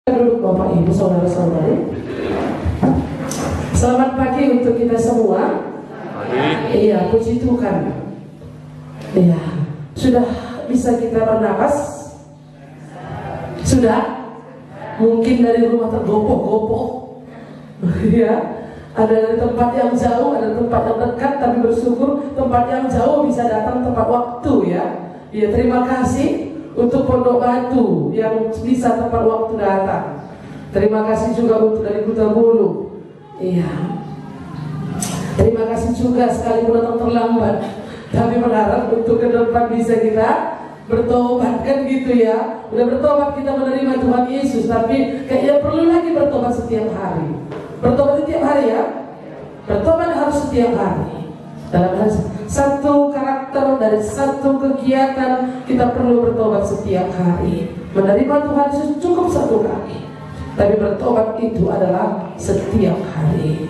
Duduk Bapak Ibu, saudara-saudari. Selamat pagi untuk kita semua. Iya, puji Tuhan. Iya, sudah bisa kita bernapas? Sudah? Mungkin dari rumah tergopoh-gopoh. Iya, ada dari tempat yang jauh, ada tempat yang dekat, tapi bersyukur tempat yang jauh bisa datang tepat waktu ya. Iya, terima kasih untuk Pondok Batu yang bisa tepat waktu datang. Terima kasih juga untuk dari Kuta Bulu. Iya. Terima kasih juga sekalipun datang terlambat. Kami berharap untuk ke depan bisa kita bertobat kan gitu ya. Udah bertobat kita menerima Tuhan Yesus, tapi kayaknya perlu lagi bertobat setiap hari. Bertobat setiap hari ya. Bertobat harus setiap hari. Dalam satu karakter dari satu kegiatan kita perlu bertobat setiap hari. Menerima Tuhan Yesus cukup satu kali, tapi bertobat itu adalah setiap hari.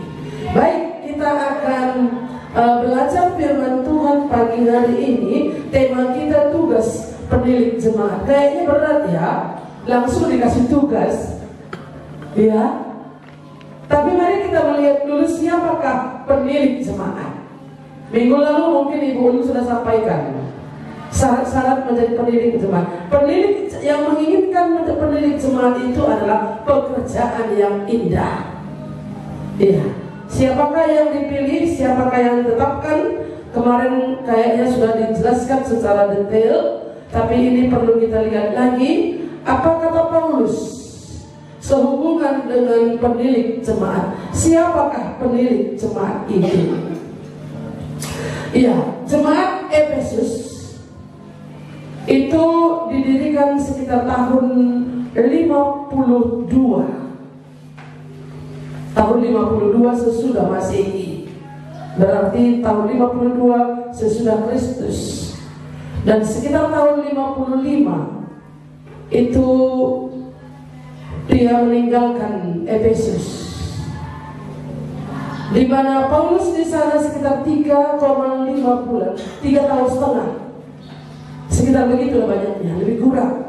Baik, kita akan belajar firman Tuhan pagi hari ini. Tema kita tugas pendidik jemaat. Kayaknya berat ya, langsung dikasih tugas ya. Tapi mari kita melihat dulu siapakah pendidik jemaat. Minggu lalu mungkin Ibu Ulu sudah sampaikan syarat-syarat menjadi pendidik jemaat. Pendidik yang menginginkan menjadi pendidik jemaat itu adalah pekerjaan yang indah. Iya. Siapakah yang dipilih, siapakah yang ditetapkan? Kemarin kayaknya sudah dijelaskan secara detail, tapi ini perlu kita lihat lagi. Apa kata Paulus sehubungan dengan pendidik jemaat? Siapakah pendidik jemaat itu? Iya, jemaat Efesus itu didirikan sekitar tahun 52. Tahun 52 sesudah Masehi. Berarti tahun 52 sesudah Kristus. Dan sekitar tahun 55 itu dia meninggalkan Efesus, di mana Paulus di sana sekitar 3,5 bulan, 3 tahun setengah, sekitar begitu banyaknya, lebih kurang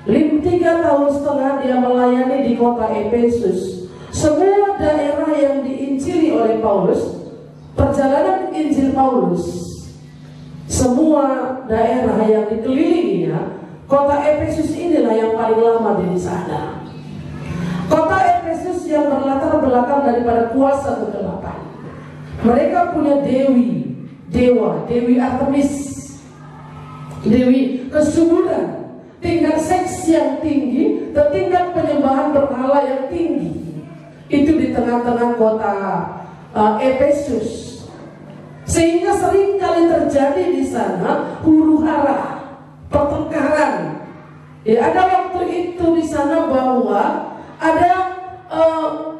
3 tahun setengah dia melayani di kota Efesus. Semua daerah yang diinjili oleh Paulus, perjalanan Injil Paulus, semua daerah yang dikelilinginya, kota Efesus inilah yang paling lama di sana. Kota Efesus yang berlatar belakang daripada kuasa kegelapan. Mereka punya dewi Artemis, dewi kesuburan, tingkat seks yang tinggi, dan tingkat penyembahan berhala yang tinggi. Itu di tengah-tengah kota Efesus. Sehingga sering kali terjadi di sana huru-hara, pertengkaran. Ya, ada waktu itu di sana bahwa ada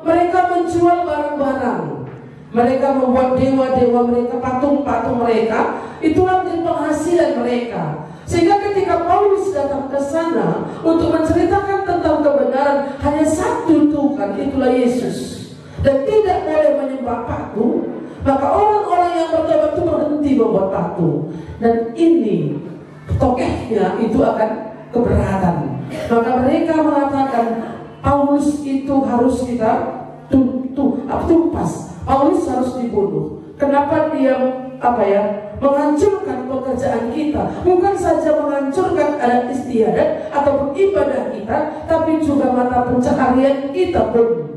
mereka menjual barang-barang, mereka membuat dewa-dewa mereka, patung-patung mereka, itulah menjadi penghasilan mereka. Sehingga ketika Paulus datang ke sana untuk menceritakan tentang kebenaran, hanya satu Tuhan, itulah Yesus, dan tidak boleh menyembah patung, maka orang-orang yang bertobat itu berhenti membuat patung. Dan ini tokehnya itu akan keberatan. Maka mereka mengatakan Paulus itu harus kita tumpas. Paulus harus dibunuh. Kenapa dia menghancurkan pekerjaan kita? Bukan saja menghancurkan adat istiadat ataupun ibadah kita, tapi juga mata pencaharian kita pun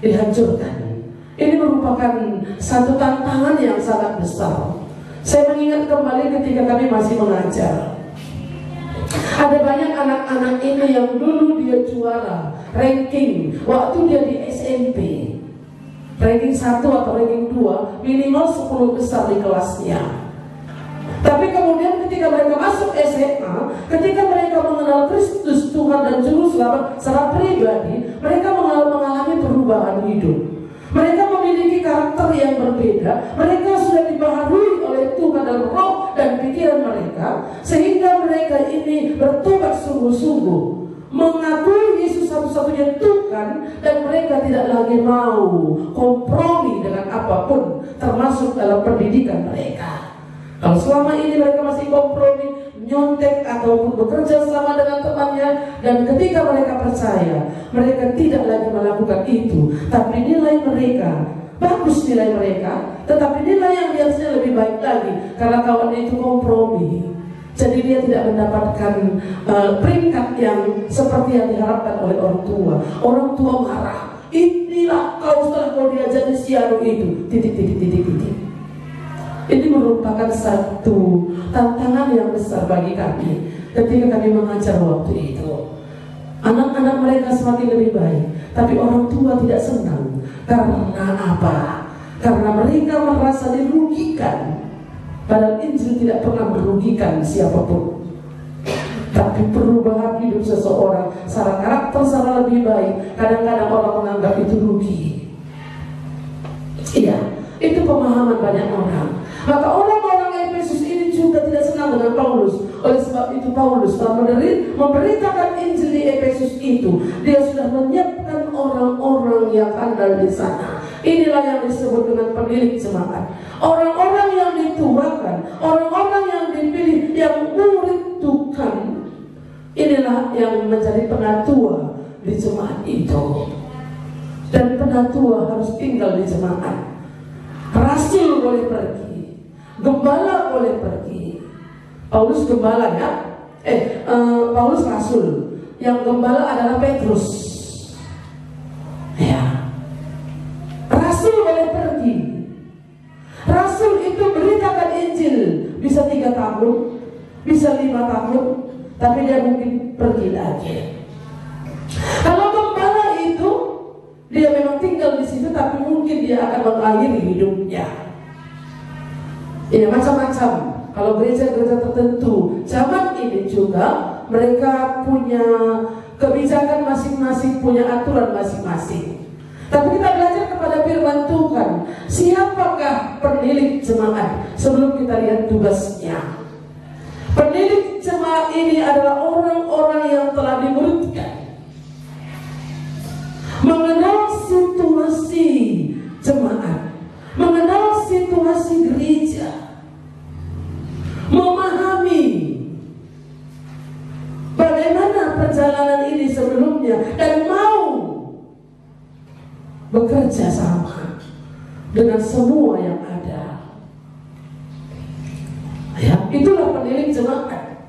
dihancurkan. Ini merupakan satu tantangan yang sangat besar. Saya mengingat kembali ketika kami masih mengajar. Ada banyak anak-anak ini yang dulu dia juara ranking waktu dia di SMP, ranking 1 atau ranking 2, minimal 10 besar di kelasnya. Tapi kemudian ketika mereka masuk SMA, ketika mereka mengenal Kristus Tuhan dan Juru Selamat secara pribadi, mereka mengalami perubahan hidup. Mereka memiliki karakter yang berbeda. Mereka sudah dibaharui oleh Tuhan dan roh dan pikiran mereka, sehingga mereka ini bertobat sungguh-sungguh, mengakui Yesus satu-satunya Tuhan, dan mereka tidak lagi mau kompromi dengan apapun, termasuk dalam pendidikan mereka. Kalau selama ini mereka masih kompromi nyontek ataupun bekerja sama dengan temannya, dan ketika mereka percaya, mereka tidak lagi melakukan itu. Tapi nilai mereka bagus, nilai mereka, tetapi nilai yang biasanya lebih baik lagi karena kawannya itu kompromi. Jadi dia tidak mendapatkan peringkat yang seperti yang diharapkan oleh orang tua. Orang tua marah, inilah kau setelah kau diajari siaru itu, titik. Ini merupakan satu tantangan yang besar bagi kami ketika kami mengajar waktu itu. Anak-anak mereka semakin lebih baik, tapi orang tua tidak senang. Karena apa? Karena mereka merasa dirugikan. Padahal Injil tidak pernah merugikan siapapun. Tapi perubahan hidup seseorang secara karakter, secara lebih baik, kadang-kadang orang menganggap itu rugi. Iya, itu pemahaman banyak orang. Maka orang-orang Efesus ini juga tidak senang dengan Paulus. Oleh sebab itu Paulus telah memberitakan Injil di Efesus itu. Dia sudah menyiapkan orang-orang yang andal di sana. Inilah yang disebut dengan penilik jemaat. Orang-orang yang dituakan, orang-orang yang dipilih, yang murid Tuhan. Inilah yang menjadi penatua di jemaat itu. Dan penatua harus tinggal di jemaat. Rasul boleh pergi, gembala boleh pergi. Paulus gembala ya, Paulus rasul. Yang gembala adalah Petrus. Ya, rasul boleh pergi. Rasul itu beritakan Injil bisa 3 tahun, bisa 5 tahun, tapi dia mungkin pergi lagi. Kalau gembala itu, dia memang tinggal di situ, tapi mungkin dia akan mengakhiri hidupnya. Ya, macam-macam. Kalau gereja-gereja tertentu zaman ini juga mereka punya kebijakan masing-masing, punya aturan masing-masing. Tapi kita belajar kepada firman Tuhan. Siapakah penilik jemaat? Sebelum kita lihat tugasnya, penilik jemaat ini adalah orang-orang yang telah dimuridkan, mengenal situasi jemaat, mengenal situasi gereja, memahami bagaimana perjalanan ini sebelumnya, dan mau bekerja sama dengan semua yang ada. Ya, itulah penilik jemaat.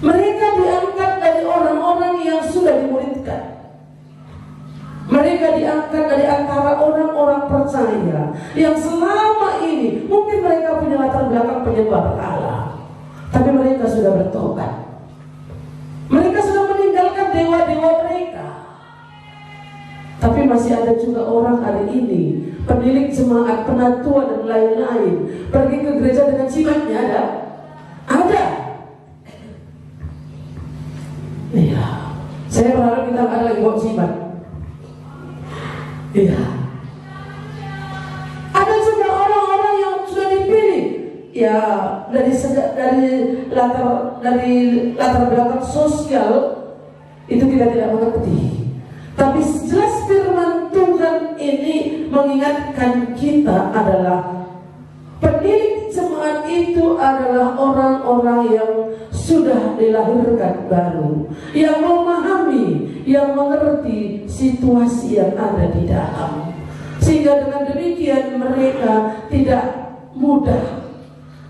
Mereka diangkat dari orang-orang yang sudah dimuridkan. Mereka diangkat dari antara orang-orang percaya yang selama ini mungkin mereka punya latar belakang penyembah berhala, tapi mereka sudah bertobat. Mereka sudah meninggalkan dewa-dewa mereka. Tapi masih ada juga orang hari ini, penilik jemaat, penatua dan lain-lain, pergi ke gereja dengan jimatnya ada? Ada. Iya. Saya berharap kita nggak ada lagi bawa jimat. Iya. Ada juga orang-orang yang sudah dipilih, ya dari latar belakang sosial itu kita tidak mengerti. Tapi jelas firman Tuhan ini mengingatkan kita adalah penilik jemaat itu adalah orang-orang yang sudah dilahirkan baru, yang memahami, yang mengerti situasi yang ada di dalam, sehingga dengan demikian mereka tidak mudah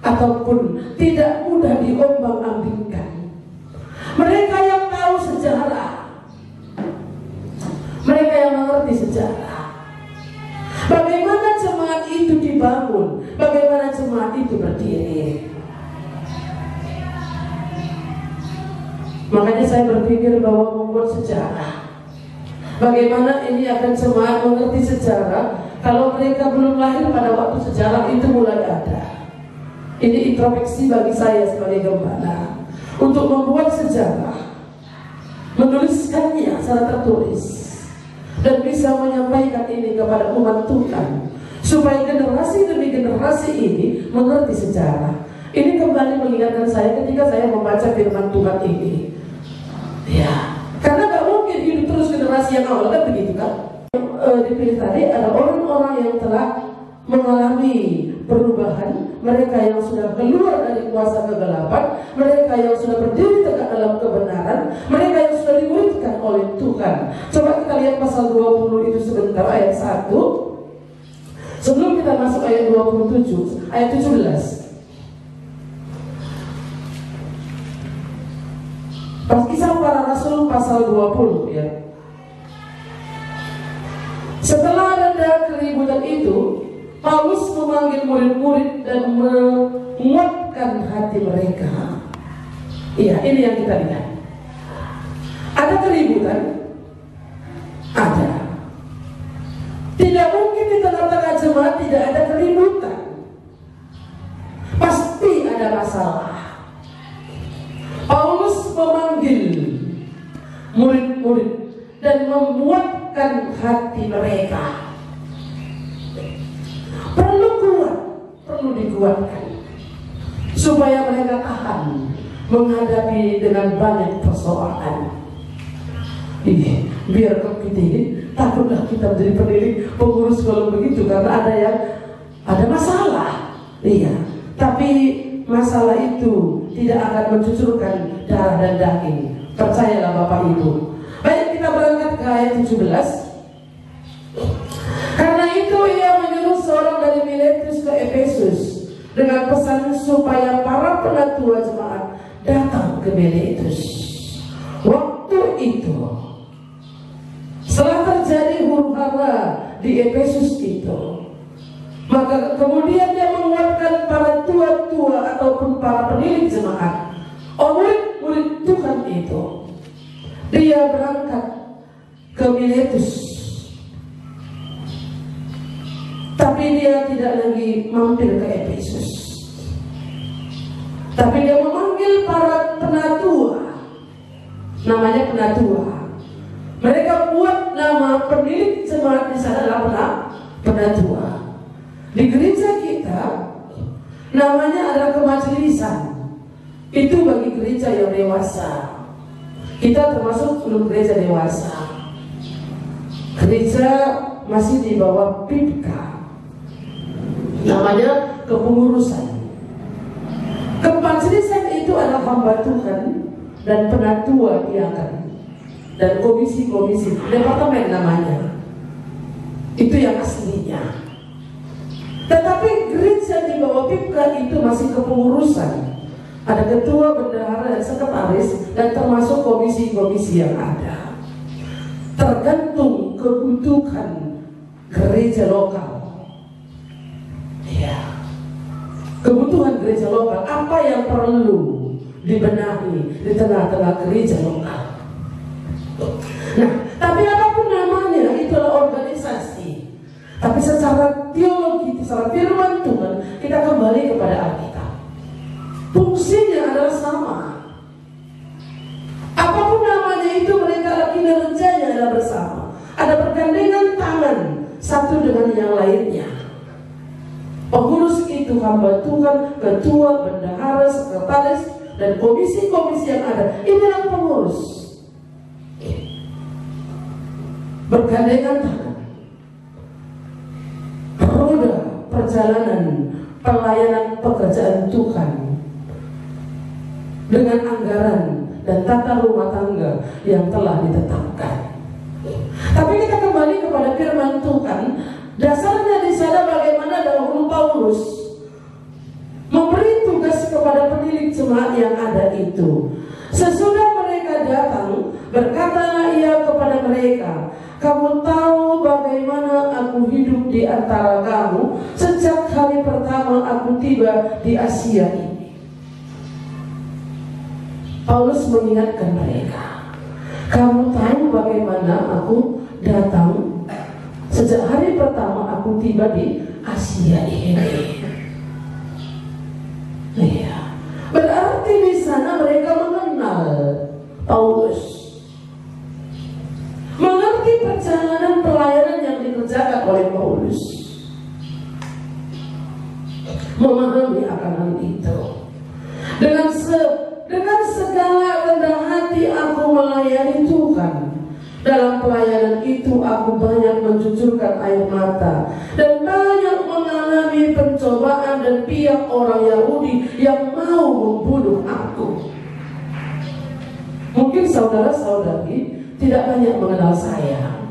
ataupun tidak mudah diombang-ambingkan. Mereka yang tahu sejarah, mereka yang mengerti sejarah, bagaimana jemaat itu dibangun, bagaimana jemaat itu berdiri. Makanya saya berpikir bahwa membuat sejarah, bagaimana ini akan jemaat mengerti sejarah kalau mereka belum lahir pada waktu sejarah itu mulai ada. Ini introspeksi bagi saya sebagai gembala untuk membuat sejarah, menuliskannya secara tertulis, dan bisa menyampaikan ini kepada umat Tuhan, supaya generasi demi generasi ini mengerti sejarah. Ini kembali mengingatkan saya ketika saya membaca firman Tuhan ini. Ya, karena gak mungkin hidup terus generasi yang awal, kan begitu kan? Yang dipilih tadi adalah orang-orang yang telah mengalami perubahan, mereka yang sudah keluar dari kuasa kegelapan, mereka yang sudah berdiri tegak dalam kebenaran, mereka yang sudah dimuridkan oleh Tuhan. Coba kita lihat pasal 20 itu sebentar, ayat 1. Sebelum kita masuk ayat 27, ayat 17. Kisah para Rasul pasal 20 ya. Setelah reda keributan itu, Paulus memanggil murid-murid dan menguatkan hati mereka. Iya, ini yang kita lihat. Ada keributan? Ada. Tidak mungkin di tengah-tengah jemaat tidak ada keributan. Pasti ada masalah. Paulus memanggil murid-murid dan memuatkan hati mereka. Perlu kuat, perlu dikuatkan supaya mereka tahan menghadapi dengan banyak persoalan. Ini biar kita ini takutlah kita menjadi pendidik pengurus kalau begitu, karena ada masalah. Iya, tapi masalah itu tidak akan mencucurkan darah dan daging. Percayalah Bapak Ibu. Baik, kita berangkat ke ayat 17. Karena itu ia menyuruh seorang dari Miletus ke Efesus dengan pesan supaya para penatua jemaat datang ke Miletus. Waktu itu setelah terjadi huru-hara di Efesus itu, maka kemudian dia menguatkan para tua-tua ataupun para penilik jemaat, murid-murid Tuhan itu. Dia berangkat ke Miletus, tapi dia tidak lagi mampir ke Efesus, tapi dia memanggil para penatua. Namanya penatua. Mereka buat nama penilik jemaat di sana adalah penatua. Di gereja kita namanya adalah kemajelisan. Itu bagi gereja yang dewasa. Kita termasuk belum gereja dewasa. Gereja masih di bawah PIPKA. Namanya kepengurusan. Kemajelisan itu adalah hamba Tuhan dan penatua diangkat. Dan komisi-komisi, departemen namanya. Itu yang aslinya. Tetapi gereja di bawah PIPKA itu masih kepengurusan. Ada ketua, bendahara, dan sekretaris, dan termasuk komisi-komisi yang ada. Tergantung kebutuhan gereja lokal. Ya, kebutuhan gereja lokal, apa yang perlu dibenahi di tengah-tengah gereja lokal. Nah, tapi apapun namanya, itulah organisasi. Tapi secara teologi, secara firman Tuhan, kita kembali kepada Alkitab. Fungsinya adalah sama. Apapun namanya itu, mereka kinerjanya adalah bersama. Ada pergandengan tangan satu dengan yang lainnya. Pengurus itu hamba Tuhan, ketua, bendahara, sekretaris, dan komisi-komisi yang ada. Inilah pengurus. Bergandengan tangan, roda perjalanan pelayanan pekerjaan Tuhan dengan anggaran dan tata rumah tangga yang telah ditetapkan. Tapi kita kembali kepada firman Tuhan. Dasarnya di sana bagaimana dahulu Paulus memberi tugas kepada penilik jemaat yang ada itu. Sesudah mereka datang, berkatalah ia kepada mereka, "Kamu tahu bagaimana aku hidup di antara kamu sejak hari pertama aku tiba di Asia ini." Paulus mengingatkan mereka, "Kamu tahu bagaimana aku datang sejak hari pertama aku tiba di Asia ini." Iya. Berarti di sana mereka mengenal Paulus, mengerti perjalanan pelayanan yang dikerjakan oleh Paulus, memahami akan hal itu. Dengan segala rendah hati aku melayani Tuhan. Dalam pelayanan itu aku banyak mencucurkan air mata dan banyak mengalami mengalami pencobaan dan pihak orang Yahudi yang mau membunuh aku. Mungkin saudara-saudari tidak banyak mengenal saya,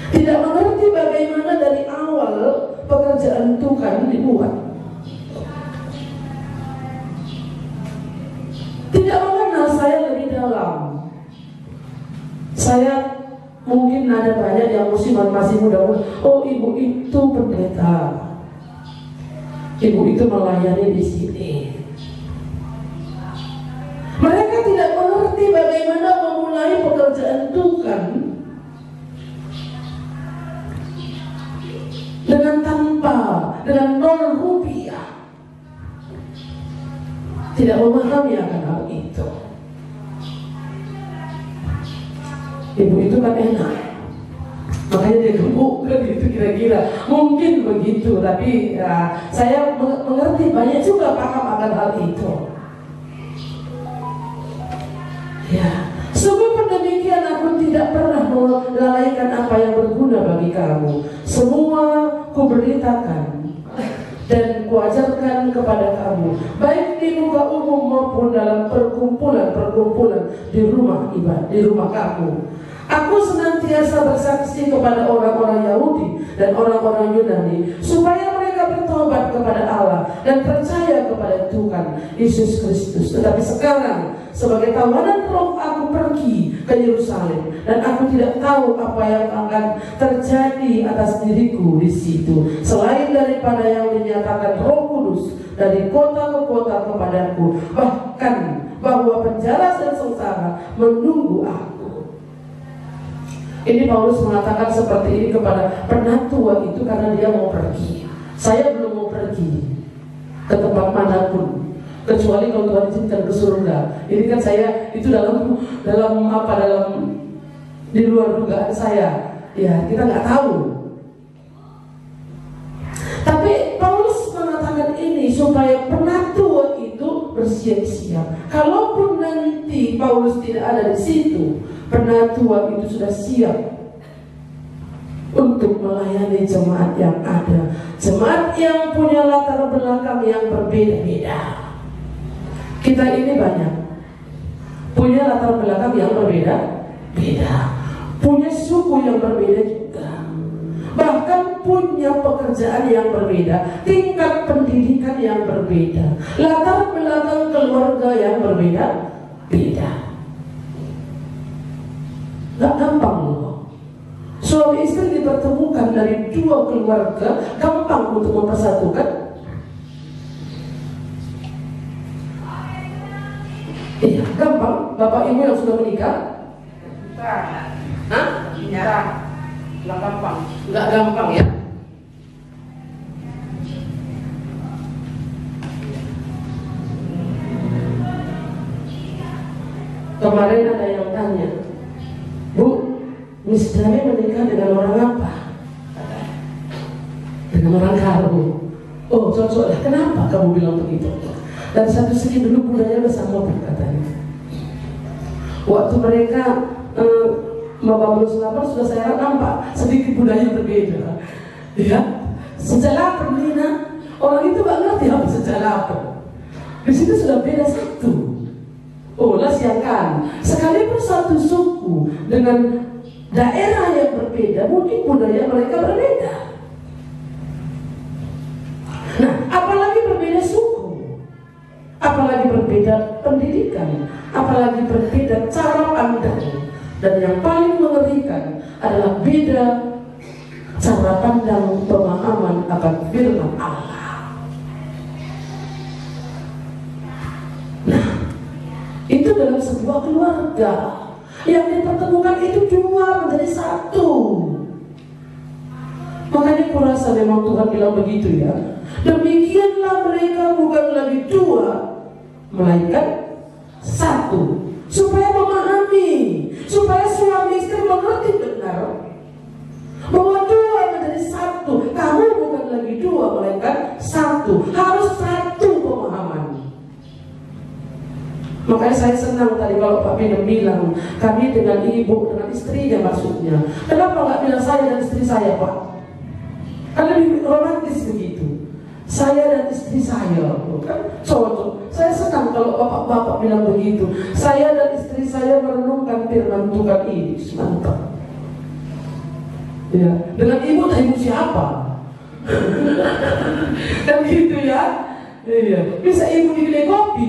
tidak mengerti bagaimana dari awal pekerjaan Tuhan dibuat, tidak mengenal saya lebih dalam. Saya mungkin ada banyak yang masih muda-muda. Oh, ibu itu pendeta, ibu itu melayani di sini. Mereka tidak mengerti bagaimana memulai pekerjaan Tuhan dengan tanpa, dengan 0 rupiah. Tidak memahami akan hal itu. Ibu itu kan enak, makanya dia gemuk kan, gitu kira-kira. Mungkin begitu, tapi ya, saya mengerti banyak juga paham akan hal itu. Ya, sebab demikian aku tidak pernah melalaikan apa yang berguna bagi kamu. Semua kuberitakan dan kuajarkan kepada kamu, baik di muka umum maupun dalam perkumpulan di rumah ibadah, di rumah kamu. Aku senantiasa bersaksi kepada orang-orang Yahudi dan orang-orang Yunani supaya mereka bertobat kepada Allah dan percaya kepada Tuhan Yesus Kristus. Tetapi sekarang sebagai tawanan roh aku pergi ke Yerusalem dan aku tidak tahu apa yang akan terjadi atas diriku di situ, selain daripada yang dinyatakan Roh Kudus dari kota ke kota kepadaku, bahkan bahwa penjara dan sengsara menunggu aku. Ini Paulus mengatakan seperti ini kepada penatua itu karena dia mau pergi. Saya belum mau pergi ke tempat manapun kecuali kalau Tuhan izinkan ke surga. Ini kan saya itu dalam di luar dugaan saya. Ya, kita nggak tahu. Tapi Paulus mengatakan ini supaya penatua itu bersiap-siap. Kalaupun nanti Paulus tidak ada di situ, penatua itu sudah siap untuk melayani jemaat yang ada, jemaat yang punya latar belakang yang berbeda-beda. Kita ini banyak punya latar belakang yang berbeda-beda, punya suku yang berbeda juga, bahkan punya pekerjaan yang berbeda, tingkat pendidikan yang berbeda, latar belakang keluarga yang berbeda-beda. Gak gampang loh. Suami istri dipertemukan dari 2 keluarga, gampang untuk mempersatukan? Iya, gampang. Bapak ibu yang sudah menikah? Hah? Iya. Gak gampang. Gak gampang ya. Kemarin ada yang tanya, Bu, Miss Dami menikah dengan orang apa? Dengan orang Karo. Oh, cocok lah. Kenapa kamu bilang begitu? Dan satu segi dulu budaya bersama katanya. Waktu mereka Bapak Selapar sudah saya nampak sedikit budaya berbeda. Ya, sejak Nina, orang itu gak ngerti apa sejak lapar. Di situ sudah beda satu. Oh, lah siangkan. Sekalipun satu suku dengan daerah yang berbeda, mungkin budaya mereka berbeda. Nah, apalagi berbeda suku, apalagi berbeda pendidikan, apalagi berbeda cara pandang, dan yang paling mengerikan adalah beda cara pandang pemahaman akan firman Allah. Nah, itu dalam sebuah keluarga yang dipertemukan itu 2 menjadi 1. Makanya kurasa memang Tuhan bilang begitu ya. Demikianlah mereka bukan lagi 2, melainkan 1, supaya memahami, supaya suami istri mengerti benar bahwa 2 menjadi 1. Kamu bukan lagi 2, melainkan 1. Harus 1 pemahaman. Makanya saya senang tadi kalau Pak Bina bilang kami dengan ibu, dengan istrinya maksudnya. Kenapa nggak bilang saya dan istri saya, Pak? Kan lebih romantis begitu. Saya dan istri saya, kan cocok. Saya senang kalau bapak-bapak bilang begitu. Saya dan istri saya merenungkan firman Tuhan ini, mantap. Ya, dengan ibu siapa? Dan gitu ya. Iya, bisa ibu di kedai kopi.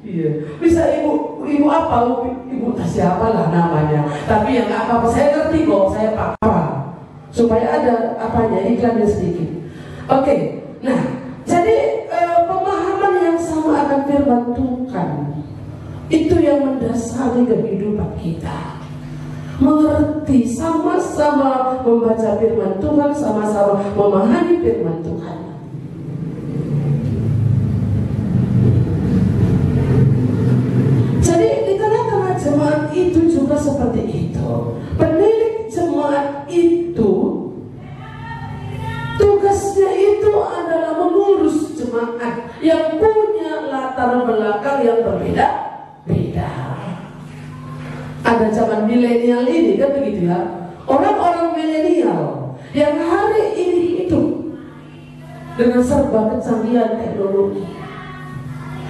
Iya, bisa ibu apa? Ibu siapa lah namanya. Tapi yang apa saya ngerti kok, saya paham. Supaya ada apanya, iklannya sedikit. Oke, nah, jadi pemahaman yang sama akan firman Tuhan itu yang mendasari kehidupan kita. Mengerti, sama-sama membaca firman Tuhan, sama-sama memahami firman Tuhan. Jadi di tengah-tengah jemaat itu juga seperti itu. Penilik jemaat itu tugasnya itu adalah mengurus jemaat yang punya latar belakang yang berbeda-beda. Ada zaman milenial ini kan begitu ya. Orang-orang milenial yang hari ini hidup dengan serba kecanggihan teknologi.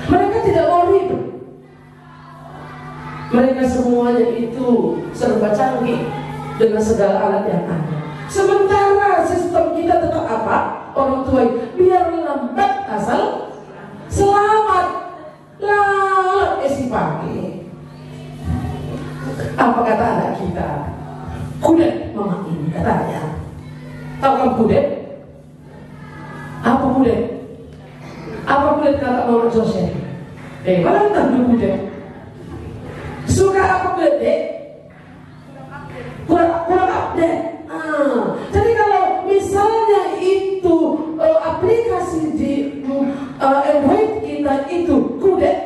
Mereka tidak mau ribet. Mereka semuanya itu serba canggih dengan segala alat yang ada. Sementara sistem kita tetap apa? Orang tua biar lambat asal selamat. Lalat esi pagi. Apa kata anak kita? Kudet mama ini katanya. Tahu kan kudet? Apa kudet? Apa kudet kata mama Joseph? Mana tahu kudet? Suka apa kudet? Kurang update. Jadi kalau misalnya itu aplikasi di Android kita itu kudet,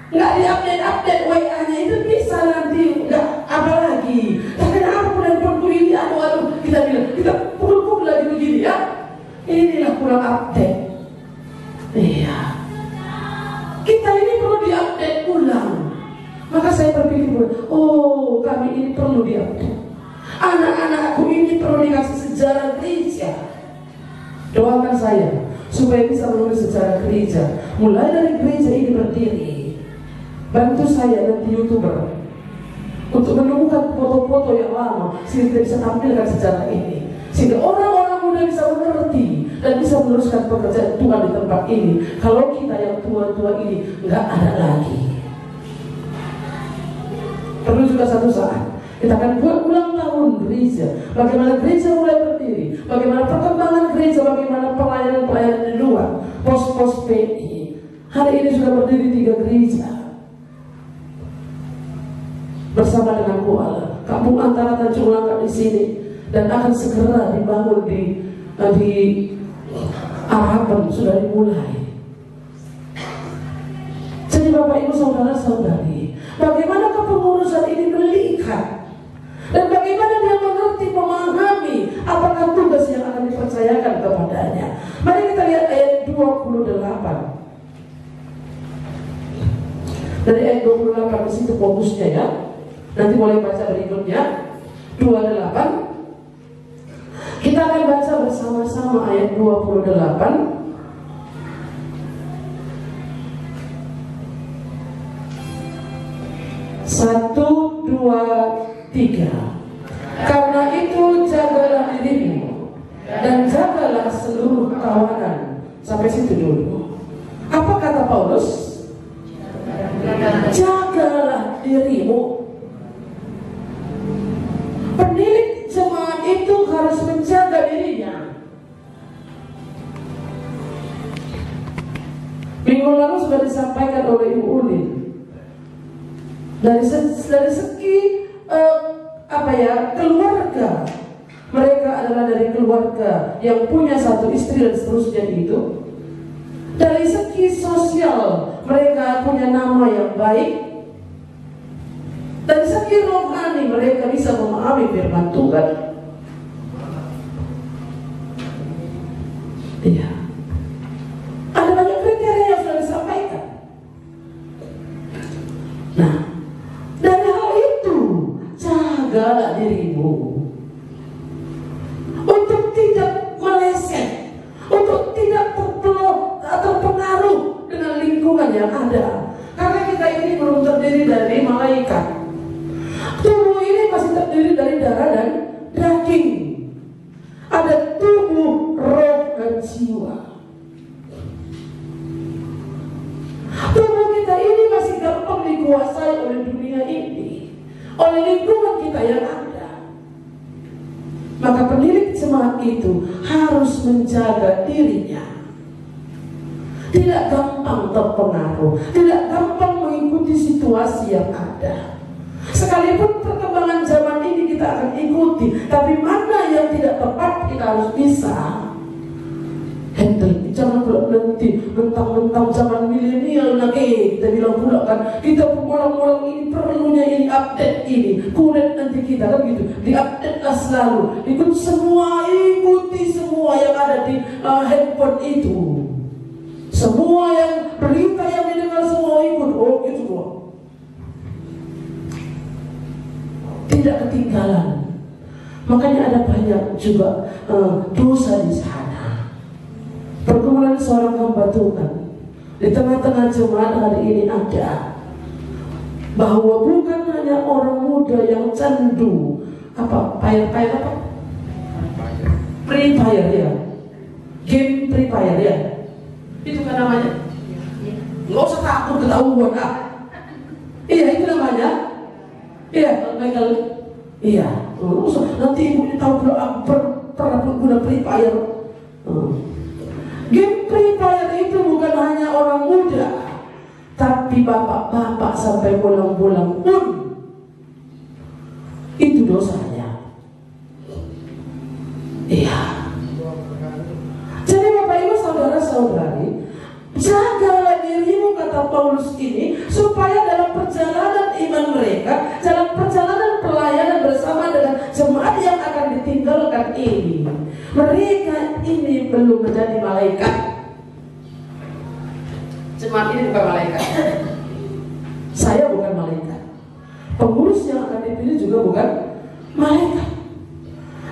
nggak diupdate WA-nya itu bisa nanti nggak apa lagi. Tapi kenapa pun ini aduh kita bilang kita pukul lagi begini ya. Inilah kurang update. Iya. Kita ini perlu diupdate ulang. Maka saya berpikir, oh kami ini perlu diupdate. Anak-anakku ini perlu dikasih sejarah gereja. Doakan saya supaya bisa menulis sejarah gereja. Mulai dari gereja ini berdiri. Bantu saya nanti YouTuber untuk menemukan foto-foto yang lama sehingga bisa tampilkan sejarah ini, sehingga orang-orang muda bisa mengerti dan bisa meneruskan pekerjaan Tuhan di tempat ini. Kalau kita yang tua-tua ini nggak ada lagi. Perlu juga satu saat kita akan buat ulang tahun gereja. Bagaimana gereja mulai berdiri, bagaimana perkembangan gereja, bagaimana pelayanan-pelayanan di luar, pos-pos PI. Hari ini sudah berdiri 3 gereja bersama dengan Kuala Kampung Antara Tanjung Langkat di sini, dan akan segera dibangun di Arapan sudah dimulai. Jadi Bapak Ibu Saudara-saudari, bagaimana kepengurusan ini melihat dan bagaimana dia mengerti, memahami apakah tugas yang akan dipercayakan kepadanya. Mari kita lihat ayat 28. Dari ayat 28 di situ fokusnya ya. Nanti boleh baca berikutnya 28. Kita akan baca bersama-sama ayat 28. Satu, dua, tiga. Karena itu jagalah dirimu dan jagalah seluruh kawanan. Sampai situ dulu. Apa kata Paulus? Jagalah dirimu. Penilik jemaat itu harus menjaga dirinya. Minggu lalu sudah disampaikan oleh Ibu Ulin. Dari segi keluarga, mereka adalah dari keluarga yang punya satu istri dan seterusnya itu. Dari segi sosial, mereka punya nama yang baik. Dari segi rohani, mereka bisa memahami firman Tuhan. Iya. Ada banyak kriteria yang sudah disampaikan. Nah, dari hal itu, jagalah dirimu untuk tidak oleh lingkungan kita yang ada. Maka penilik jemaat itu harus menjaga dirinya, tidak gampang terpengaruh, tidak gampang mengikuti situasi yang ada. Sekalipun perkembangan zaman ini kita akan ikuti, tapi mana yang tidak tepat kita harus bisa handle. Jangan pula nanti mentang-mentang zaman milenial lagi kita bilang pula kan kita pengulang-ulang ini perlunya ini update ini kuret nanti kita kan gitu, diupdate lah selalu, ikut semua, ikuti semua yang ada di handphone itu, semua yang berita yang didengar semua ikut, oke semua, tidak ketinggalan. Makanya ada banyak juga dosa di sana. Pergumulan seorang hamba Tuhan di tengah-tengah jemaat hari ini ada, bahwa bukan hanya orang muda yang candu Free Fire ya, game Free Fire ya, itu kan namanya. Nggak usah takut ketahuan iya itu namanya. Iya Michael, iya nanti ibu tahu kalau aku pernah pengguna Free Fire. Game Free Fire itu bukan hanya orang muda, tapi bapak-bapak sampai bolang-bolang pun itu dosanya. Iya. Jadi Bapak Ibu saudara-saudari, jagalah dirimu, kata Paulus ini, supaya dalam perjalanan iman mereka, dalam perjalanan pelayanan bersama dengan jemaat yang akan ditinggalkan ini, mereka ini belum menjadi malaikat. Jemaat ini bukan malaikat. Saya bukan malaikat. Pengurus yang akan dipilih juga bukan malaikat.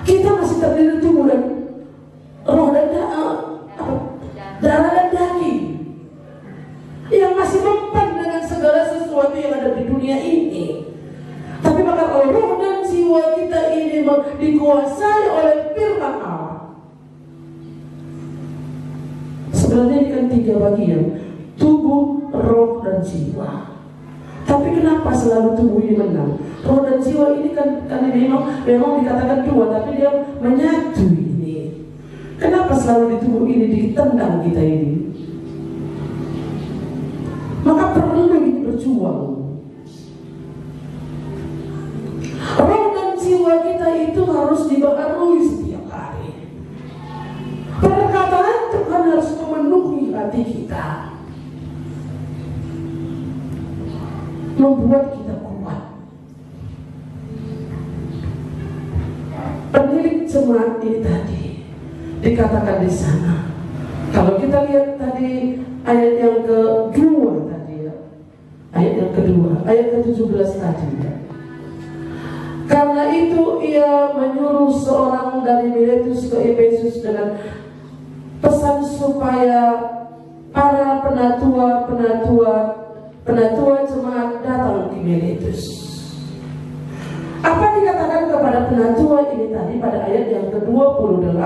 Kita masih terdiri tubuh dan roh dan darah dan daging yang masih mempan dengan segala sesuatu yang ada di dunia ini. Tapi maka roh dan jiwa kita ini dikuasai oleh firman Allah. Sebenarnya ini kan 3 bagian, tubuh, roh, dan jiwa. Tapi kenapa selalu tubuh ini menang? Roh dan jiwa ini kan memang dikatakan 2, tapi dia menyatu ini. Kenapa selalu di tubuh ini ditendang kita ini? Maka perlu ini berjuang. Roh dan jiwa kita itu harus dibaharui setiap hari. Perkataan Tuhan harus memenuhi hati kita, membuat kita kuat. Penilik jemaat ini tadi dikatakan di sana. Kalau kita lihat tadi ayat yang kedua tadi ya, ayat yang kedua, ayat ke-17 tadi ya. Karena itu ia menyuruh seorang dari Miletus ke Efesus dengan pesan supaya para penatua jemaat datang ke Miletus. Apa dikatakan kepada penatua ini tadi pada ayat yang ke-28?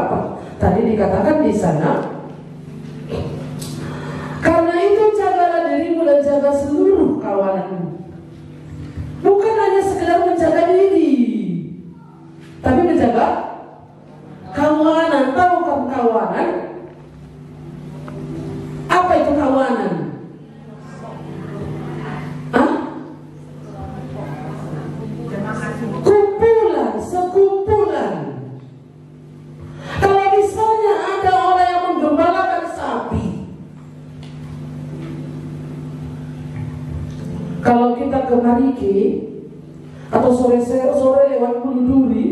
Tadi dikatakan di sana, karena itu jagalah dirimu dan jaga seluruh kawananmu. Bukan hanya sekedar menjaga diri, tapi menjaga kawanan. Tahu kan kawanan? Apa itu kawanan? Kumpulan, sekumpulan. Kalau misalnya ada orang yang menggembalakan sapi, kalau kita ke Marike atau sore lewat Bunduri,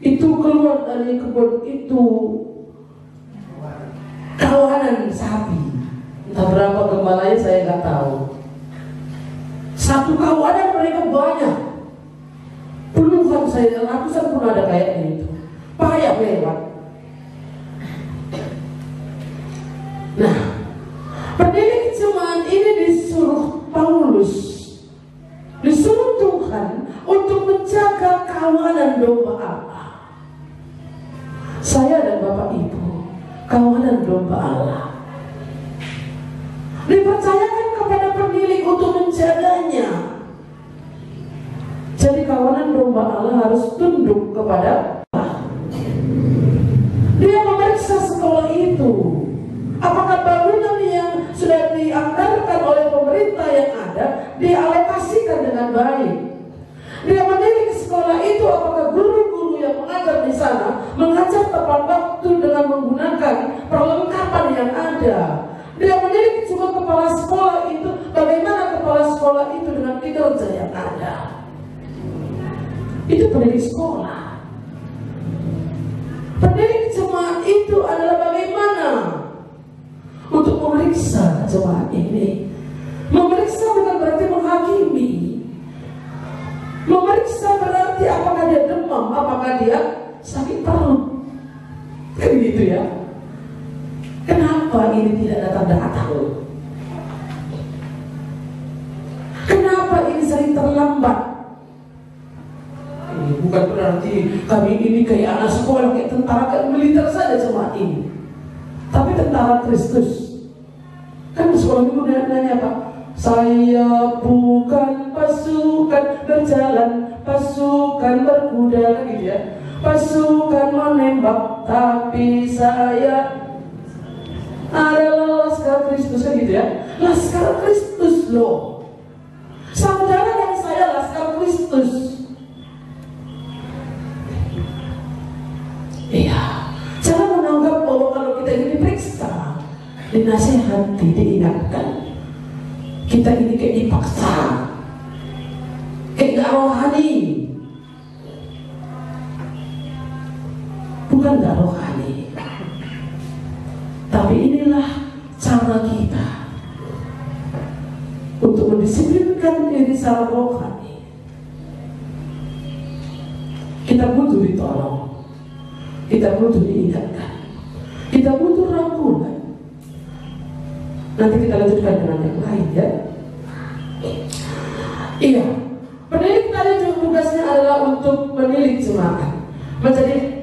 itu keluar dari kebun itu kawanan sapi. Entah berapa gembalanya saya nggak tahu. Satu kawanan mereka banyak, puluhan, saya ratusan pun ada kayaknya itu. Payah lewat. Nah, penilik jemaat ini disuruh Paulus, disuruh Tuhan untuk menjaga kawanan domba Allah. Saya dan Bapak Ibu, kawanan domba Allah, dipercayakan kepada penilik untuk menjaganya. Jadi kawanan domba Allah harus tunduk kepada Allah. Dia memeriksa sekolah itu. Apakah bangunan yang sudah dianggarkan oleh pemerintah yang ada dialokasikan dengan baik? Dia menilik sekolah itu, apakah guru-guru yang mengajar di sana mengajar tepat waktu dengan menggunakan perlengkapan yang ada. Dia menilik juga kepala sekolah itu, bagaimana kepala sekolah itu dengan kinerja yang ada. Itu pendidik sekolah. Pendidik jemaat itu adalah bagaimana untuk memeriksa jemaat ini. Memeriksa bukan berarti menghakimi. Memeriksa berarti apakah dia demam, apakah dia sakit perut. Kan gitu ya. Kenapa ini tidak datang-datang? Kenapa ini sering terlambat? Ini bukan berarti kami ini kayak anak sekolah, kayak tentara, kayak militer saja jemaat ini. Tapi tentara Kristus. Kan sekolah itu nanya apa? Saya bukan pasukan berjalan, pasukan berkuda, gitu ya. Pasukan menembak, tapi saya adalah laskar Kristus, kan gitu ya. Laskar Kristus loh. Saudara dan saya laskar Kristus. Iya. Jangan menganggap bahwa kalau kita ini diperiksa, dinasihati, diingatkan, kita ini kayak dipaksa, kayak gak rohani. Bukan gak rohani, tapi inilah cara kita untuk mendisiplinkan diri secara rohani. Kita butuh ditolong, kita butuh diingatkan, kita butuh rangkulan. Nanti kita lanjutkan dengan yang lain ya. Iya, pendidik tadi juga tugasnya adalah untuk menilik jemaat, menjadi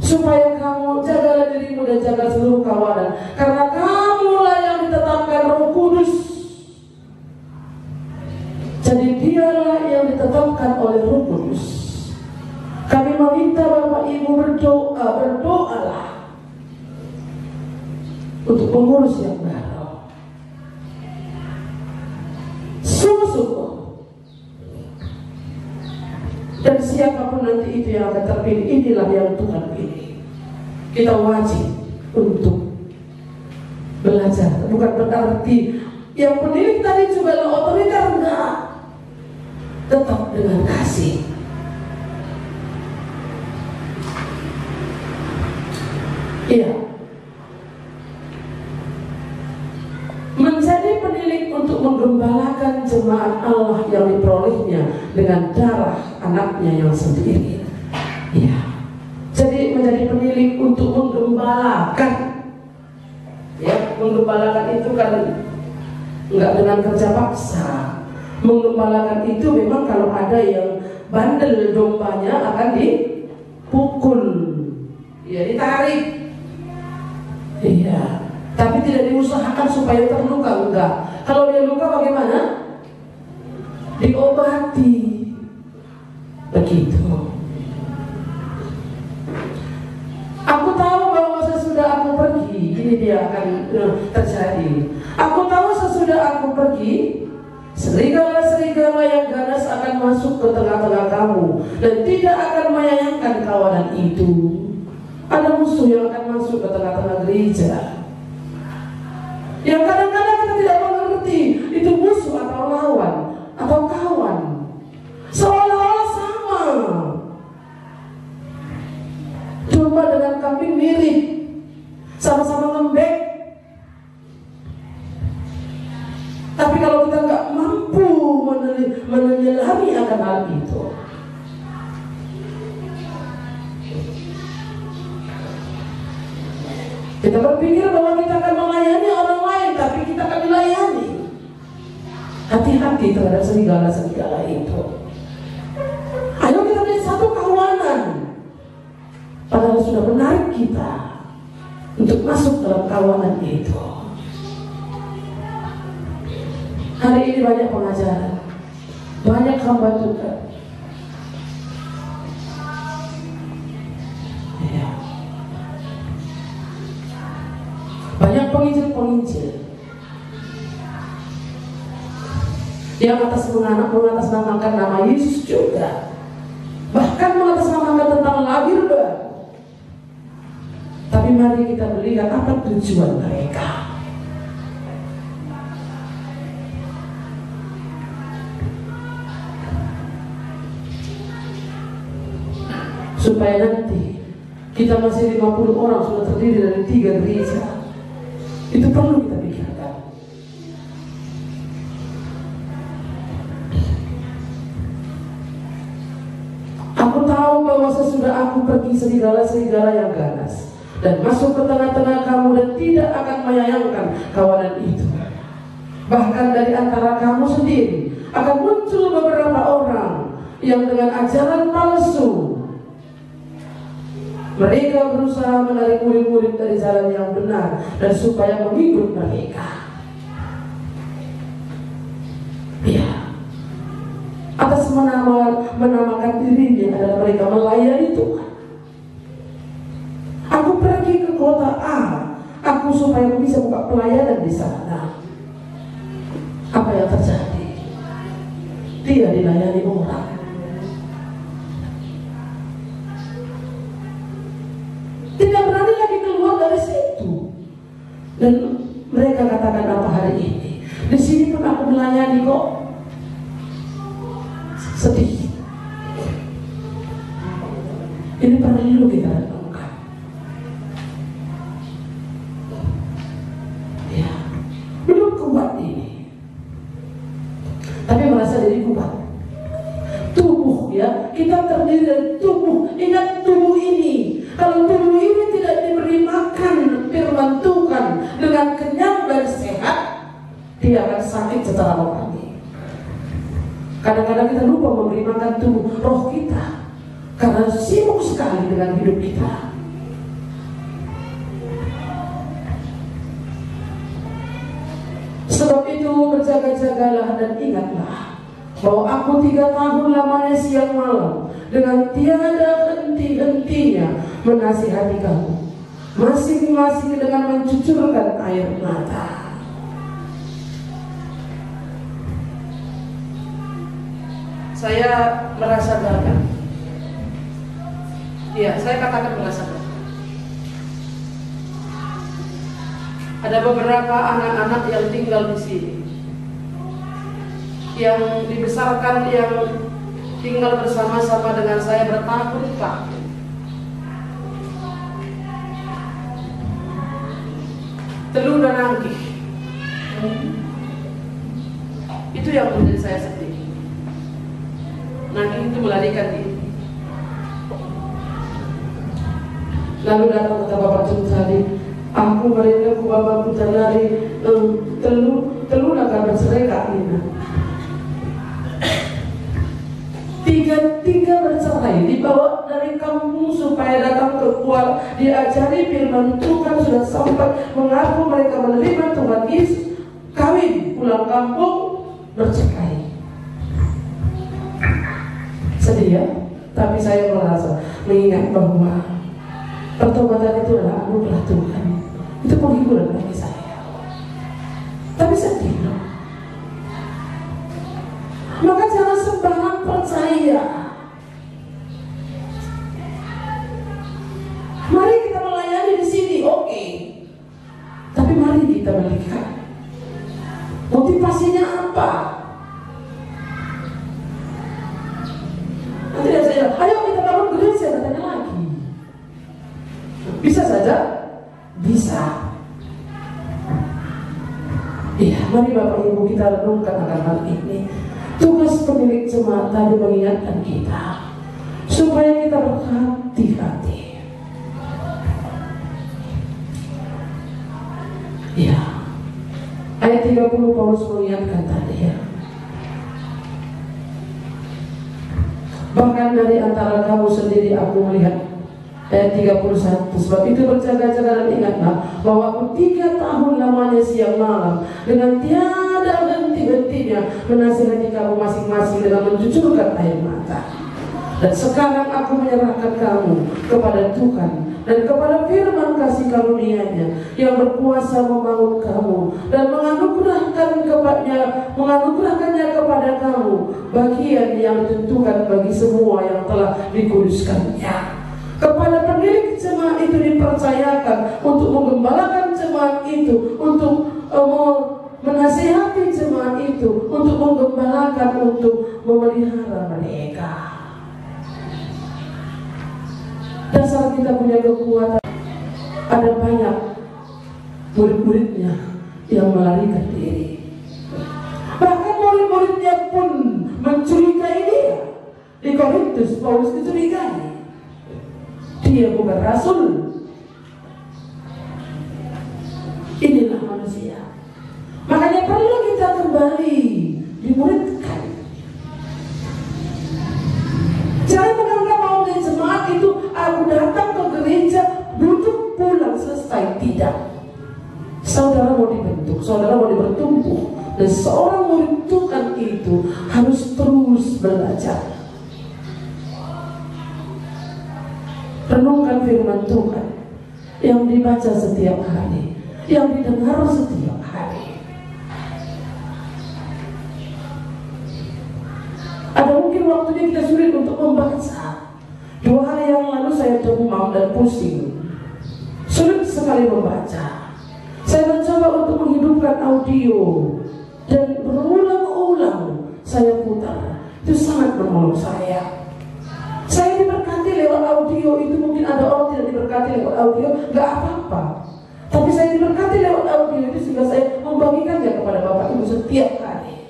supaya kamu jagalah dirimu dan jaga seluruh kawanan, karena kamulah yang ditetapkan Roh Kudus. Jadi dialah yang ditetapkan oleh Roh Kudus. Kami meminta Bapak Ibu berdoalah untuk pengurus yang baru. Sungguh-sungguh. Dan siapapun nanti itu yang akan terpilih, inilah yang Tuhan pilih. Kita wajib untuk belajar. Bukan berarti yang pendidik tadi juga adalah otoriter, enggak. Tetap dengan kasih. Iya. Menjadi pendidik untuk menggembalakan jemaat Allah yang diperolehnya dengan darah anaknya yang sendiri. Iya. Jadi menjadi pendidik untuk menggembalakan. Ya, menggembalakan itu kan enggak dengan kerja paksa. Menggembalakan itu memang kalau ada yang bandel dombanya akan dipukul, ya ditarik. Iya, tapi tidak diusahakan supaya terluka, enggak. Kalau dia luka bagaimana? Diobati. Begitu. Aku tahu bahwa sesudah aku pergi, ini dia akan terjadi. Aku tahu sesudah aku pergi, serigala-serigala yang ganas akan masuk ke tengah-tengah kamu dan tidak akan menyayangkan kawanan itu. Ada musuh yang akan masuk ke tengah-tengah gereja, yang kadang-kadang kita tidak mengerti itu musuh atau lawan atau kawan, seolah-olah sama. Domba dengan kambing mirip, sama-sama ngembek. Tapi kalau kita nggak mampu menyelami akan hal itu, kita berpikir bahwa kita akan melayani orang lain, tapi kita akan dilayani. Hati-hati terhadap serigala-serigala itu. Ayo kita menjadi satu kawanan. Padahal sudah menarik kita untuk masuk dalam kawanan itu. Hari ini banyak pengajaran. Banyak hamba Tuhan. Ya. Banyak penginjil-penginjil yang mengatasnamakan nama Yesus juga, bahkan mengatasnamakan tentang lahir baru. Tapi mari kita melihat apa tujuan mereka. Supaya nanti kita masih 50 orang sudah terdiri dari 3 gereja. Itu perlu kita pikirkan. Aku tahu bahwa sesudah aku pergi serigala-serigala yang ganas dan masuk ke tengah-tengah kamu dan tidak akan menyayangkan kawanan itu. Bahkan dari antara kamu sendiri akan muncul beberapa orang yang dengan ajaran palsu. Mereka berusaha menarik murid-murid dari jalan yang benar dan supaya mengikut mereka. Ya, atas menamakan dirinya adalah mereka melayani Tuhan. Aku pergi ke kota A, aku supaya bisa buka pelayanan di sana. Apa yang terjadi? Dia dilayani orang. Tidak berani lagi keluar dari situ. Dan mereka katakan apa hari ini? Di sini pun aku melayani kok. Sedih. Ini perlu kita renungkan. Ya, belum kuat ini, tapi merasa diri kuat. Tubuh, ya, kita terdiri dari tubuh. Ingat tubuh ini. Kalau tubuh ini tidak diberi makan firman Tuhan dengan kenyang dan sehat, dia akan sakit secara rohani. Kadang-kadang kita lupa memberi makan tubuh roh kita karena sibuk sekali dengan hidup kita. Sebab itu berjaga-jagalah dan ingatlah bahwa aku 3 tahun lamanya siang malam dengan tiada henti-hentinya menasihati kamu, masing-masing dengan mencucurkan air mata. Saya merasa gagal. Iya, saya katakan merasa gagal. Ada beberapa anak-anak yang tinggal di sini, yang dibesarkan, yang tinggal bersama-sama dengan saya bertahun-tahun. Teluh dan Angki, itu yang menjadi saya sedih. Nangki itu melarikan diri. Lalu datang kata Bapak Cuk tadi, aku mereka ku Bapak putar lari, teluh akan bercerai Kak Nina. Tiga bercerai, dibawa dari kampung supaya datang ke Kuala, diajari firman Tuhan, sudah sampai mengaku mereka menerima Tuhan Yesus, kawin, pulang kampung, bercerai. Sedih ya, tapi saya merasa mengingat bahwa pertobatan itu adalah anugerah Tuhan. Itu penghiburan bagi saya. Tapi sedih loh. Maka jangan sembarang percaya. Mari kita melayani di sini, oke. Tapi mari kita melihat motivasinya apa. Nanti dia saya, ayo kita bangun gereja, katanya lagi. Bisa saja, bisa. Iya, mari Bapak Ibu kita renungkan akan hal ini. Tugas pemilik jemaat tadi mengingatkan kita supaya kita berhati-hati. Ya, ayat 30 Paulus mengingatkan tadi ya. Bahkan dari antara kamu sendiri aku melihat, ayat 31, sebab itu berjaga-jaga dan ingatlah bahwa aku 3 tahun lamanya siang malam dengan tiada ada henti-hentinya menasihati kamu masing-masing dengan mencucurkan air mata. Dan sekarang aku menyerahkan kamu kepada Tuhan dan kepada firman kasih karunia-Nya yang berkuasa membangun kamu dan menganugerahkannya kepada kamu bagian yang ditentukan bagi semua yang telah dikuduskannya. Kepada pemilik jemaat itu dipercayakan untuk menggembalakan jemaat itu, untuk menasihati jemaat itu, untuk menggembalakan, untuk memelihara mereka. Dasar kita punya kekuatan. Ada banyak murid-muridnya yang melarikan diri. Bahkan murid-muridnya pun mencurigai dia. Di Korintus Paulus dicurigai. Dia bukan rasul. Inilah manusia. Makanya perlu kita kembali dimuridkan. Jangan menganggap mau menjadi jemaat itu aku datang ke gereja duduk pulang selesai. Tidak. Saudara mau dibentuk, saudara mau bertumbuh. Dan seorang murid Tuhan itu harus terus belajar. Renungkan firman Tuhan yang dibaca setiap hari, yang didengar setiap hari. Ada mungkin waktunya kita sulit untuk membaca. 2 hari yang lalu saya demam dan pusing, sulit sekali membaca. Saya mencoba untuk menghidupkan audio dan berulang-ulang saya putar. Itu sangat menolong saya. Saya diberkati lewat audio itu. Mungkin ada orang tidak diberkati lewat audio, gak apa-apa. Tapi saya diberkati lewat audio itu sehingga saya membagikannya kepada Bapak Ibu setiap hari.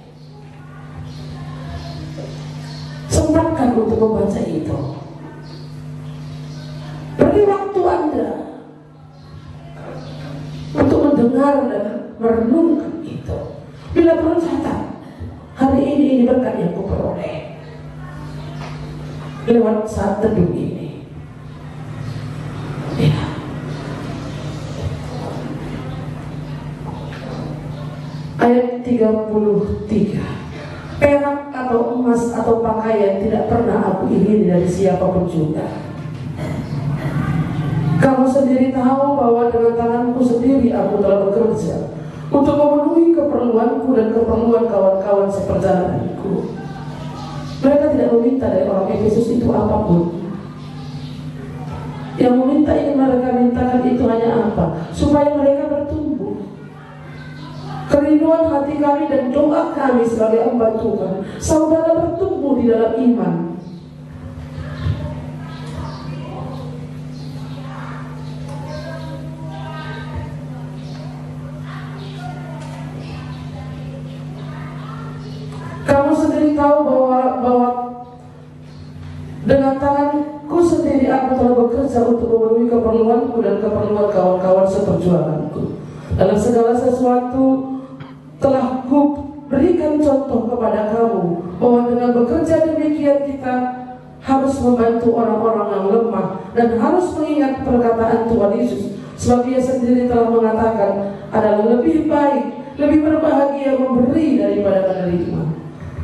Sempatkan untuk membaca itu. Beri waktu Anda untuk mendengar dan merenungkan itu. Bila perlu catat, hari ini berkat yang kuperoleh lewat saat teduh ini. Ya. Ayat 33. Perak atau emas atau pakaian tidak pernah aku ingin dari siapapun juga. Kamu sendiri tahu bahwa dengan tanganku sendiri aku telah bekerja untuk memenuhi keperluanku dan keperluan kawan-kawan seperjalananku. Mereka tidak meminta dari orang Efesus itu apapun. Yang meminta yang mereka mintakan itu hanya apa? Supaya mereka bertumbuh. Kerinduan hati kami dan doa kami sebagai hamba Tuhan, saudara bertumbuh di dalam iman. Kamu sendiri tahu bahwa dengan tanganku sendiri aku telah bekerja untuk memenuhi keperluanku dan keperluan kawan-kawan seperjuanganku. Dalam segala sesuatu telah ku berikan contoh kepada kamu bahwa dengan bekerja demikian kita harus membantu orang-orang yang lemah dan harus mengingat perkataan Tuhan Yesus, sebab Dia sendiri telah mengatakan adalah lebih baik, lebih berbahagia memberi daripada menerima.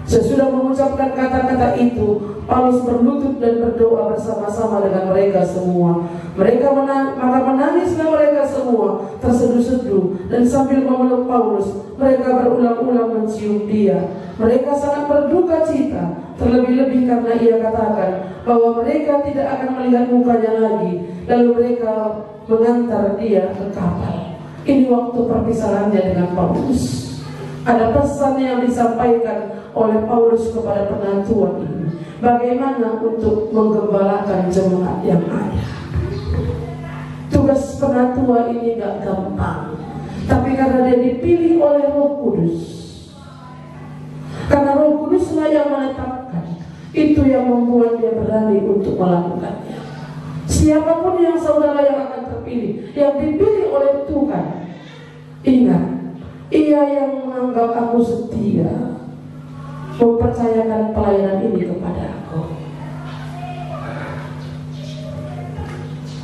Sesudah mengucapkan kata-kata itu, Paulus berlutut dan berdoa bersama-sama dengan mereka semua. Maka menangislah mereka semua, terseduh-seduh, dan sambil memeluk Paulus, mereka berulang-ulang mencium dia. Mereka sangat berduka cita, terlebih-lebih karena ia katakan bahwa mereka tidak akan melihat mukanya lagi. Lalu mereka mengantar dia ke kapal. Ini waktu perpisahannya dengan Paulus. Ada pesan yang disampaikan oleh Paulus kepada penantuan ini, bagaimana untuk menggembalakan jemaat yang ada. Tugas penantua ini gak gampang, tapi karena dia dipilih oleh Roh Kudus, karena Roh Kuduslah yang menetapkan, itu yang membuat dia berani untuk melakukannya. Siapapun yang saudara yang akan terpilih, yang dipilih oleh Tuhan, ingat, Ia yang menganggap aku setia mempercayakan pelayanan ini kepada aku.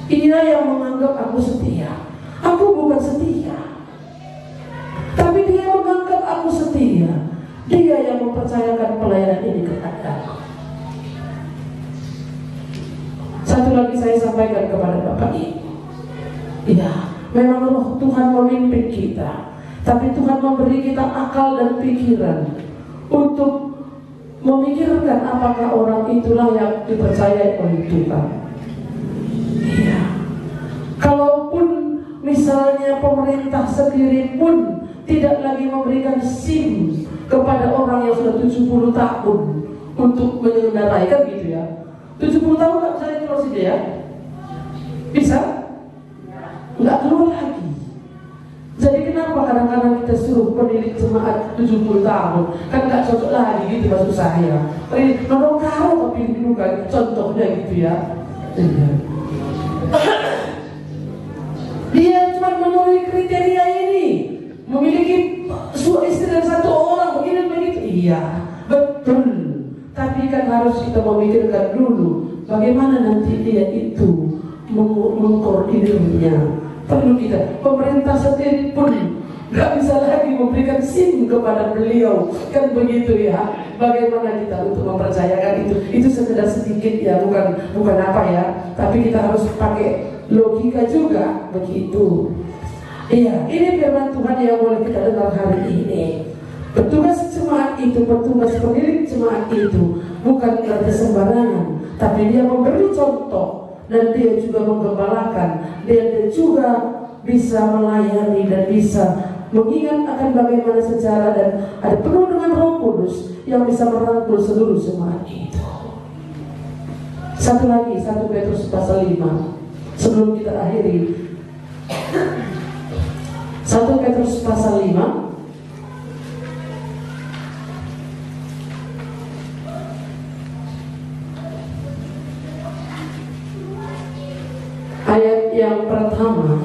Ia yang menganggap aku setia. Aku bukan setia, tapi Dia menganggap aku setia. mempercayakan pelayanan ini kepadamu. Satu lagi saya sampaikan kepada Bapak Ibu. Ya, memang roh Tuhan memimpin kita, tapi Tuhan memberi kita akal dan pikiran untuk memikirkan apakah orang itulah yang dipercayai oleh Tuhan. Iya. Kalaupun misalnya pemerintah sendiri pun tidak lagi memberikan SIM kepada orang yang sudah 70 tahun untuk mengendarai, kan gitu ya. 70 tahun nggak bisa keluar sini ya? Bisa? Nggak keluar lagi. Jadi kenapa kadang-kadang kita suruh penilik jemaat 70 tahun? Kan nggak cocok lagi gitu maksud saya. Nolong karo tapi bukan contohnya gitu ya. Dia cuma memenuhi kriteria ini, memiliki istri dan 1 orang, begini begitu. Iya, betul. Tapi kan harus kita memikirkan dulu bagaimana nanti dia itu mengkoordinirnya. Perlu kita, pemerintah sendiri pun nggak bisa lagi memberikan SIM kepada beliau, kan begitu ya. Bagaimana kita untuk mempercayakan itu? Itu sekedar sedikit ya, bukan apa ya. Tapi kita harus pakai logika juga begitu. Iya, ini firman Tuhan yang boleh kita dengar hari ini. Petugas jemaat itu, petugas pemilik jemaat itu bukan berarti sembarangan, tapi dia memberi contoh dan dia juga menggembalakan, dia juga bisa melayani dan bisa mengingat akan bagaimana secara dan ada penuh dengan Roh Kudus yang bisa merangkul seluruh jemaat itu. Satu lagi, 1 Petrus pasal 5 sebelum kita akhiri. 1 Petrus pasal 5 ayat yang pertama.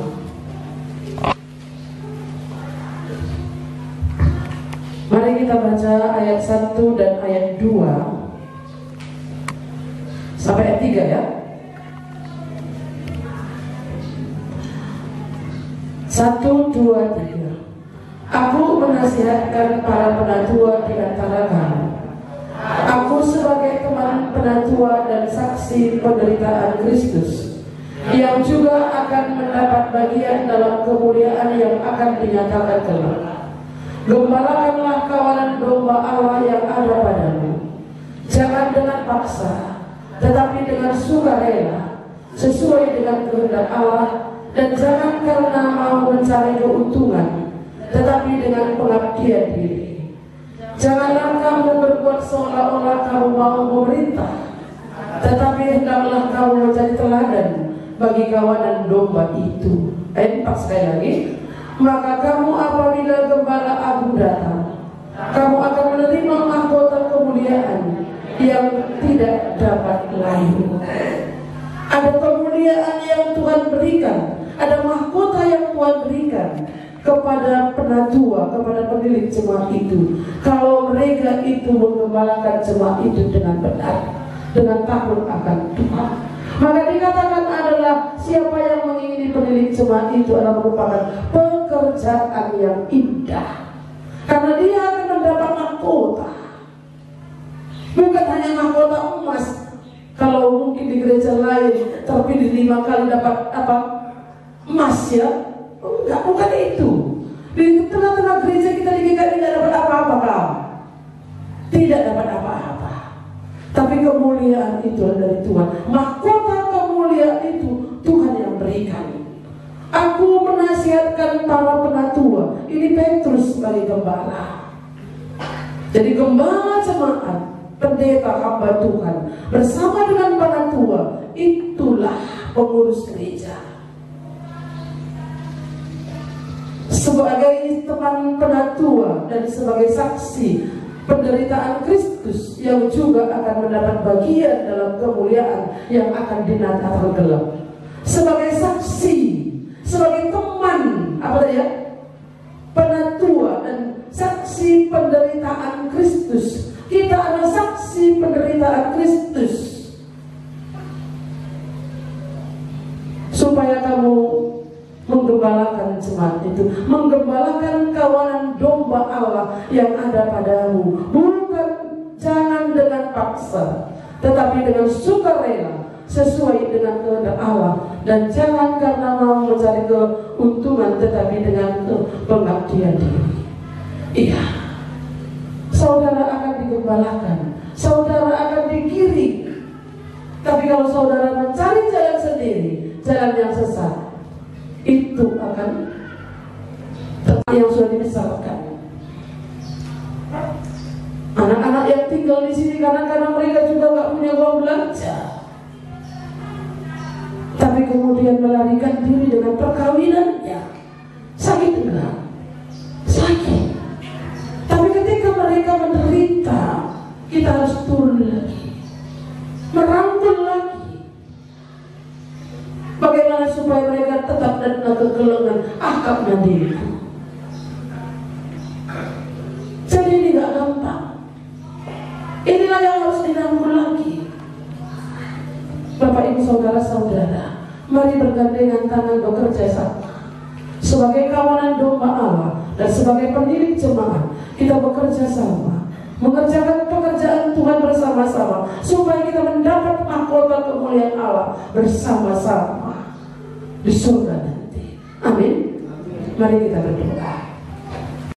Mari kita baca ayat 1 dan ayat 2 sampai ayat 3 ya. 1, 2, 3. Aku menasihatkan para penatua di antara kamu. Aku sebagai teman penatua dan saksi penderitaan Kristus, yang juga akan mendapat bagian dalam kemuliaan yang akan dinyatakan kelak. Gembalakanlah kawanan domba Allah yang ada padamu, jangan dengan paksa, tetapi dengan sukarela, sesuai dengan kehendak Allah, dan jangan karena mau mencari keuntungan, tetapi dengan pengabdian diri. Janganlah kamu berbuat seolah-olah kamu mau memerintah, tetapi hendaklah kamu menjadi teladan bagi kawanan domba itu. Ayat 4 sekali lagi. Maka kamu apabila gembala agung datang, kamu akan menerima mahkota kemuliaan yang tidak dapat layu. Ada kemuliaan yang Tuhan berikan, ada mahkota yang Tuhan berikan kepada penatua, kepada pemilik jemaat itu, kalau mereka itu menggembalakan jemaat itu dengan benar, dengan takut akan Tuhan. Maka dikatakan adalah siapa yang mengingini penilik jemaat itu adalah merupakan pekerjaan yang indah, karena dia akan mendapat mahkota. Bukan hanya mahkota emas. Kalau mungkin di gereja lain terpilih 5 kali dapat apa? Emas ya. Enggak, bukan itu. Di tengah-tengah gereja kita di GKI tidak dapat apa-apa kawan. Tidak dapat apa-apa. Tapi kemuliaan itu dari Tuhan. Mahkota kemuliaan itu Tuhan yang berikan. Aku menasihatkan para penatua. Ini Petrus sebagai gembala. Jadi gembala jemaat, pendeta hamba Tuhan bersama dengan penatua, itulah pengurus gereja. Sebagai teman penatua dan sebagai saksi penderitaan Kristus yang juga akan mendapat bagian dalam kemuliaan yang akan dinantikan kelak. Sebagai saksi, sebagai teman, apa tadi ya? Penatua dan saksi penderitaan Kristus. Kita adalah saksi penderitaan Kristus. Supaya kamu menggembalakan jemaat itu, menggembalakan kawanan domba Allah yang ada padamu, bukan jangan dengan paksa, tetapi dengan sukarela sesuai dengan kehendak Allah. Dan jangan karena mau mencari keuntungan, tetapi dengan pengabdian diri. Iya, saudara akan digembalakan, saudara akan digiring. Tapi kalau saudara mencari jalan sendiri, jalan yang sesat, itu akan tetap yang sudah dibesarkan. Anak-anak yang tinggal di sini karena mereka juga nggak punya uang belanja, tapi kemudian melarikan diri dengan perkawinannya. Sakit enggak? Sakit. Tapi ketika mereka menderita, kita harus turun lagi, merangkul lagi. Bagaimana supaya mereka tetap dan kegelengan akad mandiri. Jadi ini gak gampang. Inilah yang harus dirangkul lagi. Bapak ibu saudara-saudara, mari bergandengan tangan bekerja sama. Sebagai kawanan domba Allah dan sebagai pendiri jemaat, kita bekerja sama, mengerjakan pekerjaan Tuhan bersama-sama, supaya kita mendapat mahkota kemuliaan Allah bersama-sama di surga nanti. Amin. Mari kita berdoa.